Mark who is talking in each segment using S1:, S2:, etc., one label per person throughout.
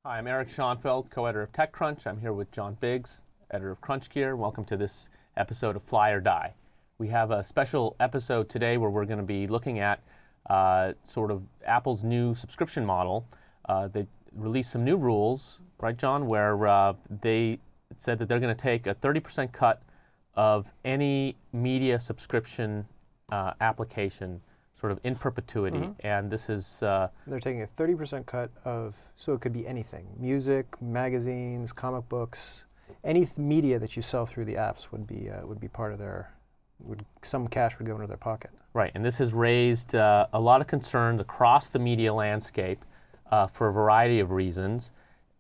S1: Hi, I'm Erick Schonfeld, co-editor of TechCrunch. I'm here with John Biggs, editor of Crunch Gear. Welcome to this episode of Fly or Die. We have a special episode today where we're going to be looking at sort of Apple's new subscription model. They released some new rules, right, John, where they said that they're going to take a 30% cut of any media subscription application sort of in perpetuity, and this is...
S2: They're taking a 30% cut of, so it could be anything, music, magazines, comic books, any media that you sell through the apps would be part of their, some cash would go into their pocket.
S1: Right, and this has raised a lot of concerns across the media landscape for a variety of reasons.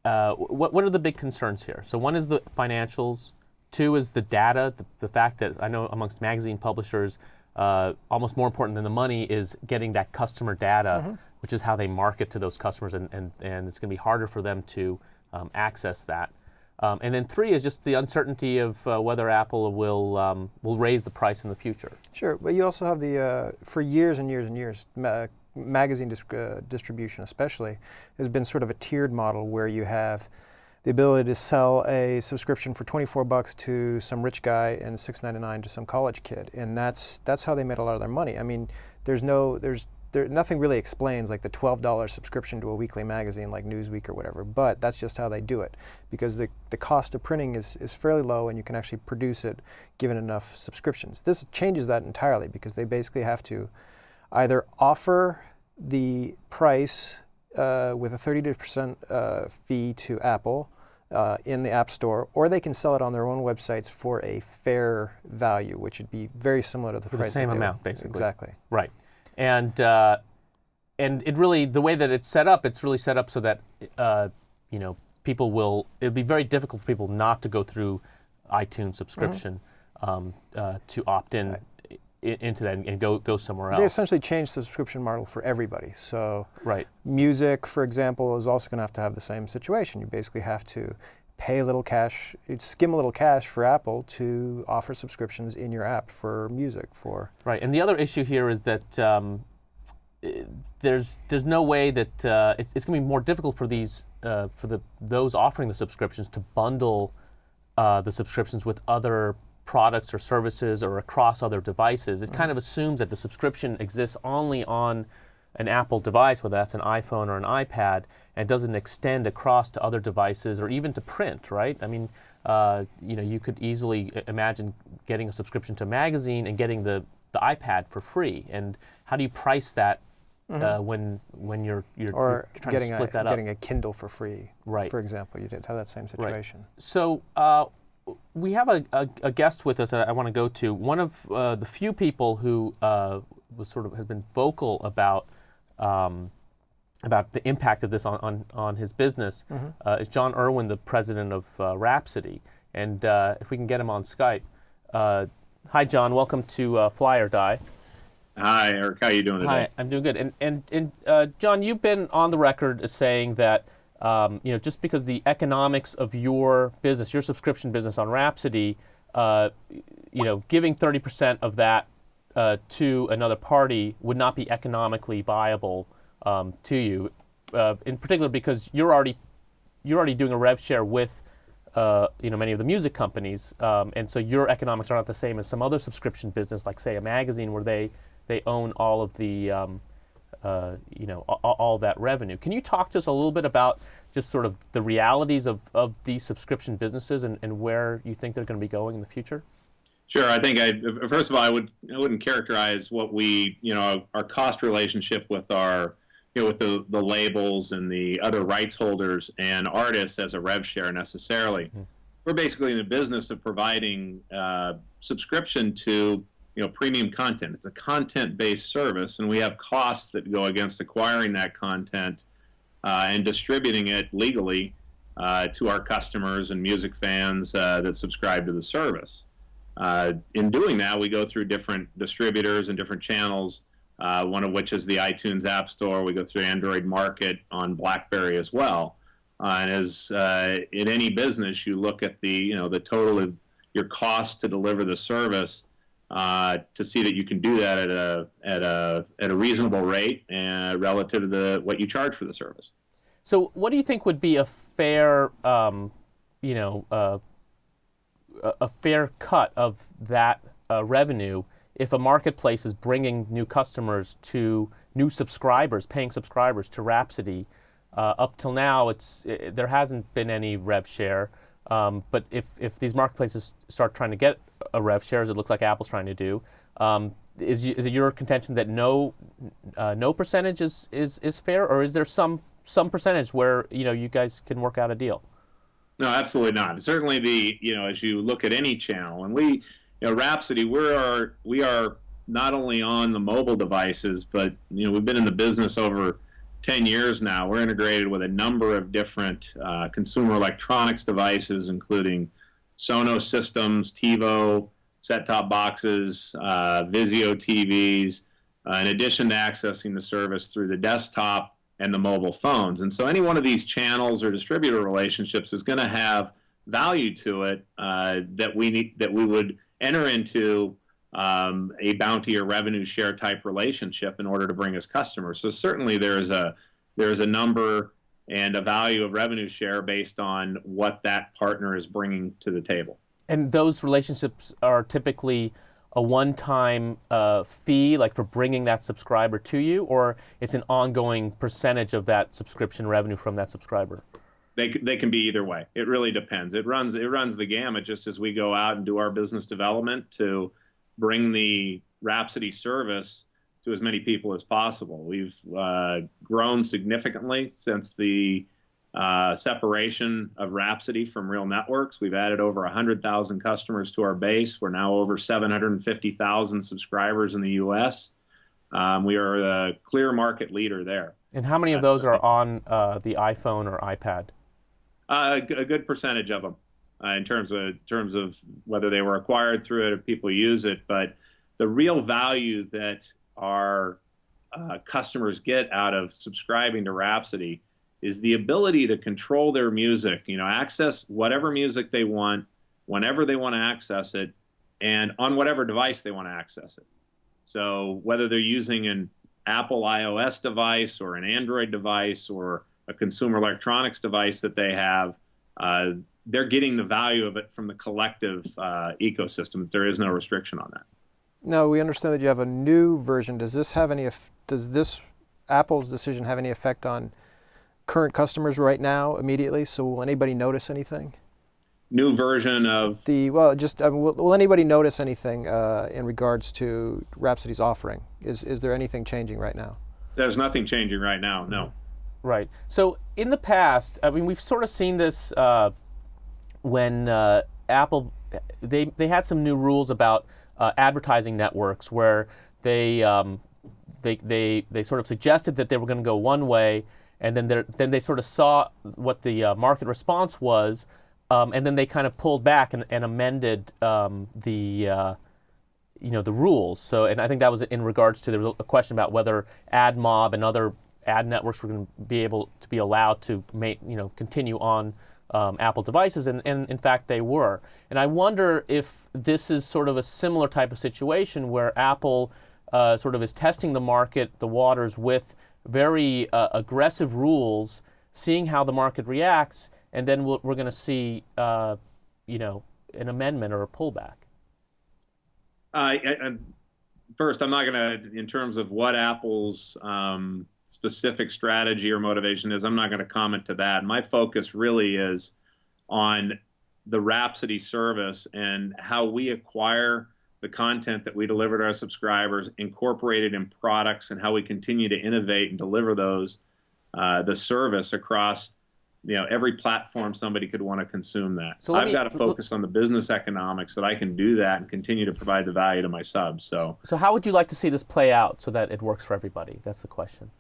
S1: What are the big concerns here? So one is the financials, two is the data, the fact that I know amongst magazine publishers, almost more important than the money is getting that customer data, which is how they market to those customers, and it's going to be harder for them to access that. And then three is just the uncertainty of whether Apple will raise the price in the future.
S2: Sure, but you also have the, for years and years and years, magazine distribution especially, has been sort of a tiered model where you have the ability to sell a subscription for $24 to some rich guy and $6.99 to some college kid, and that's how they made a lot of their money. I mean, nothing really explains like the $12 subscription to a weekly magazine like Newsweek or whatever, but that's just how they do it because the cost of printing is fairly low and you can actually produce it given enough subscriptions. This changes that entirely because they basically have to either offer the price with a 30% fee to Apple in the App Store, or they can sell it on their own websites for a fair value, which would be very similar to the price.
S1: The same amount, basically.
S2: Exactly.
S1: Right, and it really, the way that it's set up so that people will. It'd be very difficult for people not to go through iTunes subscription to opt in. Into that and go somewhere else.
S2: They essentially changed the subscription model for everybody. So
S1: right.
S2: Music, for example, is also going to have the same situation. You basically have to pay a little cash, skim a little cash for Apple to offer subscriptions in your app for music.
S1: Right, and the other issue here is that there's no way that it's going to be more difficult for those offering the subscriptions to bundle the subscriptions with other products or services or across other devices. It kind of assumes that the subscription exists only on an Apple device, whether that's an iPhone or an iPad, and doesn't extend across to other devices or even to print, right? I mean, you could easily imagine getting a subscription to a magazine and getting the iPad for free. And how do you price that when you're trying to split that up?
S2: Getting a Kindle for free,
S1: right?
S2: For example, you did have that same situation.
S1: Right. So we have a guest with us I want to go to. One of the few people who has been vocal about the impact of this on his business is Jon Irwin, the president of Rhapsody. And if we can get him on Skype. Hi, John. Welcome to Fly or Die.
S3: Hi, Eric. How are you doing today?
S1: Hi, I'm doing good. And John, you've been on the record as saying that just because the economics of your business, your subscription business on Rhapsody, giving 30% of that to another party would not be economically viable to you, in particular because you're already doing a rev share with many of the music companies, and so your economics are not the same as some other subscription business, like say a magazine where they own all of the all that revenue. Can you talk to us a little bit about just sort of the realities of these subscription businesses and where you think they're going to be going in the future?
S3: Sure. I think first of all, I wouldn't characterize what our cost relationship with our with the labels and the other rights holders and artists as a rev share necessarily. We're basically in the business of providing subscription to premium content. It's a content-based service, and we have costs that go against acquiring that content and distributing it legally to our customers and music fans that subscribe to the service. In doing that, we go through different distributors and different channels, one of which is the iTunes App Store. We go through Android Market on BlackBerry as well. And as in any business, you look at the total of your cost to deliver the service to see that you can do that at a reasonable rate and relative to what you charge for the service.
S1: So what do you think would be a fair, you know, a fair cut of that revenue if a marketplace is bringing new customers to new subscribers, paying subscribers to Rhapsody? Up till now, there hasn't been any rev share. But if these marketplaces start trying to get a rev share, as it looks like Apple's trying to do, is it your contention that no percentage is fair, or is there some percentage where you guys can work out a deal?
S3: No, absolutely not. Certainly, as you look at any channel, and Rhapsody, we are not only on the mobile devices, but we've been in the business over 10 years now. We're integrated with a number of different consumer electronics devices, including Sonos systems, TiVo, set-top boxes, Vizio TVs, in addition to accessing the service through the desktop and the mobile phones. And so any one of these channels or distributor relationships is going to have value to it that we would enter into a bounty or revenue share type relationship in order to bring us customers. So certainly there's a number and a value of revenue share based on what that partner is bringing to the table.
S1: And those relationships are typically a one-time fee, like for bringing that subscriber to you, or it's an ongoing percentage of that subscription revenue from that subscriber?
S3: They can be either way. It really depends. It runs the gamut, just as we go out and do our business development to bring the Rhapsody service to as many people as possible. We've grown significantly since the separation of Rhapsody from Real Networks. We've added over 100,000 customers to our base. We're now over 750,000 subscribers in the U.S. We are a clear market leader there.
S1: And how many of those are on the iPhone or iPad?
S3: A good percentage of them, in terms of whether they were acquired through it or people use it. But the real value that our customers get out of subscribing to Rhapsody is the ability to control their music, access whatever music they want, whenever they want to access it, and on whatever device they want to access it. So whether they're using an Apple iOS device or an Android device or a consumer electronics device that they have, they're getting the value of it from the collective ecosystem. There is no restriction on that.
S2: No, we understand that you have a new version. Does this Apple's decision have any effect on current customers right now, immediately? So will anybody notice anything?
S3: New version of
S2: will anybody notice anything in regards to Rhapsody's offering? Is there anything changing right now?
S3: There's nothing changing right now. No.
S1: Right. So in the past, I mean, we've sort of seen this when Apple they had some new rules about advertising networks where they sort of suggested that they were going to go one way, and then they sort of saw what the market response was, and then they kind of pulled back and amended the rules. So, and I think that was in regards to, there was a question about whether AdMob and other ad networks were going to be able to be allowed to continue on Apple devices, and in fact they were. And I wonder if this is sort of a similar type of situation where Apple sort of is testing the market, the waters, with very aggressive rules, seeing how the market reacts, and then we're going to see an amendment or a pullback.
S3: First, I'm not going to, in terms of what Apple's specific strategy or motivation is, I'm not going to comment to that. My focus really is on the Rhapsody service and how we acquire the content that we deliver to our subscribers, incorporate it in products, and how we continue to innovate and deliver those, the service across every platform somebody could want to consume that. So I've got to focus on the business economics that I can do that and continue to provide the value to my subs. So
S1: how would you like to see this play out so that it works for everybody? That's the question.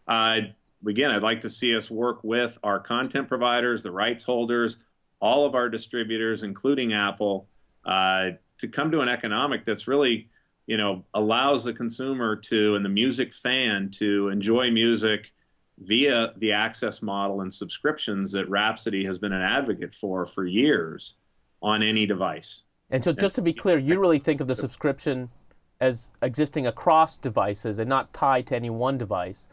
S3: Again, I'd like to see us work with our content providers, the rights holders, all of our distributors, including Apple, to come to an economic that's really, allows the consumer and the music fan to enjoy music via the access model and subscriptions that Rhapsody has been an advocate for years on any device.
S1: And so just to be clear, you really think of the subscription as existing across devices and not tied to any one device,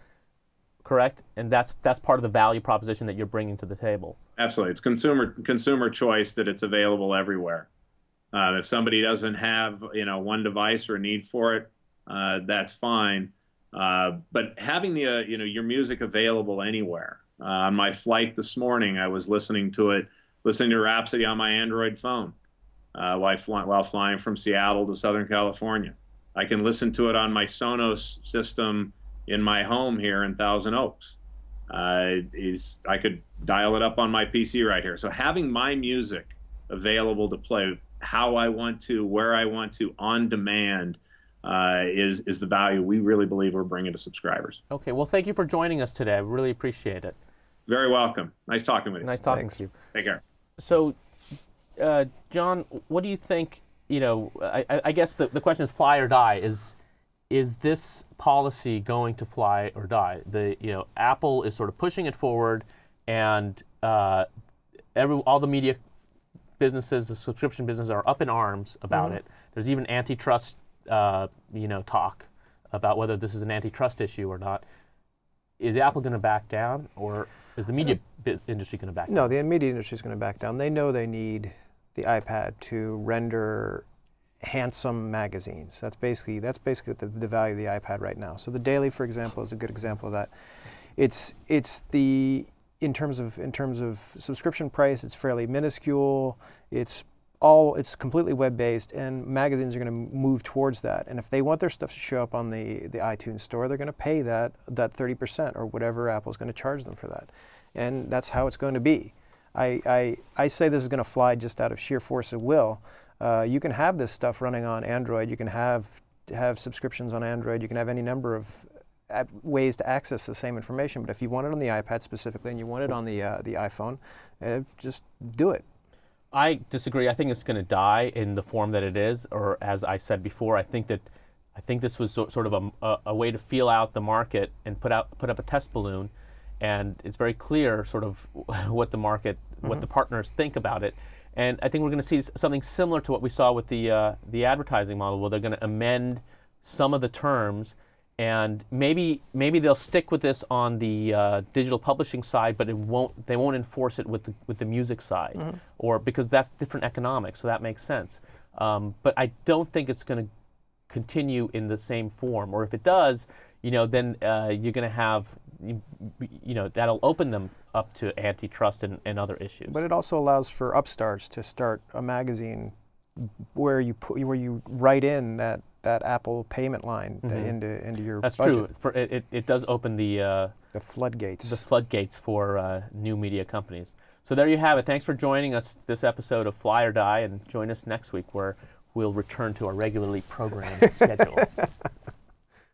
S1: correct? And that's part of the value proposition that you're bringing to the table.
S3: Absolutely. It's consumer choice that it's available everywhere. If somebody doesn't have, one device or a need for it, that's fine. But having your music available anywhere. On my flight this morning, I was listening to Rhapsody on my Android phone while flying from Seattle to Southern California. I can listen to it on my Sonos system in my home here in Thousand Oaks. I could dial it up on my PC right here. So having my music available to play how I want to, where I want to, on demand, is the value we really believe we're bringing to subscribers.
S1: Okay, well, thank you for joining us today. I really appreciate it.
S3: Very welcome. Nice talking with you.
S1: Nice talking to you.
S3: Take care.
S1: So, Jon, what do you think? I guess the question is fly or die. Is this policy going to fly or die? Apple is sort of pushing it forward, and all the media businesses, the subscription businesses, are up in arms about it. There's even antitrust, talk about whether this is an antitrust issue or not. Is Apple going to back down, or is the media industry going to back down?
S2: No, the media industry is going to back down. They know they need the iPad to render handsome magazines. That's basically the value of the iPad right now. So the Daily, for example, is a good example of that. In terms of subscription price, it's fairly minuscule. It's completely web-based, and magazines are going to move towards that. And if they want their stuff to show up on the iTunes store, they're going to pay that 30% or whatever Apple's going to charge them for that. And that's how it's going to be. I say this is going to fly just out of sheer force of will. You can have this stuff running on Android. You can have subscriptions on Android. You can have any number of ways to access the same information. But if you want it on the iPad specifically and you want it on the iPhone, just do it.
S1: I disagree. I think it's going to die in the form that it is, or as I said before, I think this was sort of a way to feel out the market and put up a test balloon, and it's very clear sort of what the market, what the partners think about it. And I think we're going to see something similar to what we saw with the advertising model, where they're going to amend some of the terms, and maybe they'll stick with this on the digital publishing side, but they won't enforce it with the music side, or because that's different economics, so that makes sense. But I don't think it's going to continue in the same form, or if it does, then you're going to have, that'll open them up to antitrust and other issues.
S2: But it also allows for upstarts to start a magazine where you write in that Apple payment line into your
S1: That's
S2: budget.
S1: true. It does open the
S2: floodgates.
S1: The floodgates for new media companies. So there you have it. Thanks for joining us this episode of Fly or Die, and join us next week where we'll return to our regularly programmed schedule.